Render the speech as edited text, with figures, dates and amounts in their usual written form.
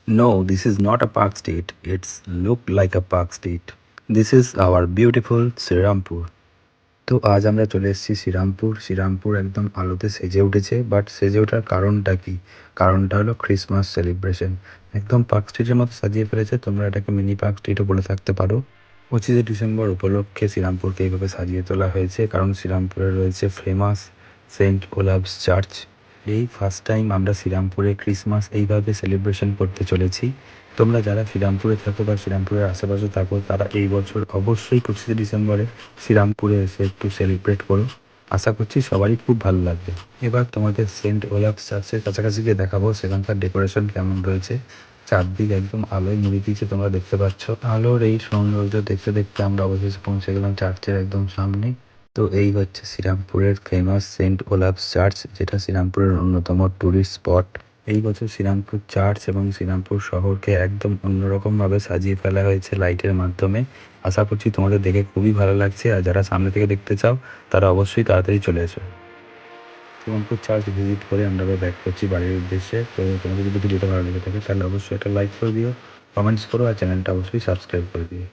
No, this is not a park state. It's look like a park state. This is our beautiful Srirampur. তো আজ আমরা চলে এসেছি শ্রীরামপুর। শ্রীরামপুর একদম আলোতে সেজে উঠেছে, বাট সেজে ওঠার কারণটা কি? কারণটা হলো ক্রিসমাস সেলিব্রেশন। একদম পার্ক স্ট্রিটের মতো সাজিয়ে ফেলেছে, তোমরা এটাকে মিনি পার্ক স্ট্রিটও বলে থাকতে পারো। 25শে ডিসেম্বর উপলক্ষে শ্রীরামপুরকে এইভাবে সাজিয়ে তোলা হয়েছে, কারণ শ্রীরামপুরে রয়েছে ফেমাস সেন্ট ওলাভস চার্চ। এই ফার্স্ট টাইম আমরা শ্রীরামপুরে ক্রিসমাস এইভাবে সেলিব্রেশন করতে চলেছি। তোমরা যারা শ্রীরামপুরে থাকো বা শ্রীরামপুরের আশেপাশে থাকো, তারা এই বছর অবশ্যই 25শে ডিসেম্বরে শ্রীরামপুরে এসে একটু সেলিব্রেট করো। আশা করছি সবারই খুব ভালো লাগবে। এবার তোমাদের সেন্ট ওলাভস চার্চের কাছাকাছি গিয়ে দেখাবো সেখানকার ডেকোরেশন কেমন রয়েছে। চারদিক একদম আলোয় মুড়ে দিয়েছে, তোমরা দেখতে পাচ্ছ। আলোর এই সৌন্দর্য দেখতে দেখতে আমরা অবশেষে পৌঁছে গেলাম চার্চের একদম সামনে। তো এই হচ্ছে শ্রীরামপুরের ফেমাস সেন্ট ওলাভস চার্চ, যেটা শ্রীরামপুরের অন্যতম ট্যুরিস্ট স্পট। এই বছর শ্রীরামপুর চার্চ এবং শ্রীরামপুর শহরকে একদম অন্যরকমভাবে সাজিয়ে ফেলা হয়েছে লাইটের মাধ্যমে। আশা করছি তোমাদের দেখে খুবই ভালো লাগছে, আর যারা সামনে থেকে দেখতে চাও তারা অবশ্যই তাড়াতাড়ি চলে এসো। শ্রীরামপুর চার্চ ভিজিট করে আমরা ব্যাক করছি বাড়ির উদ্দেশ্যে। তো তোমাদের যদি ভিডিওটা ভালো লেগে থাকে তাহলে অবশ্যই একটা লাইক করে দিও, কমেন্টস করো, আর চ্যানেলটা অবশ্যই সাবস্ক্রাইব করে দিও।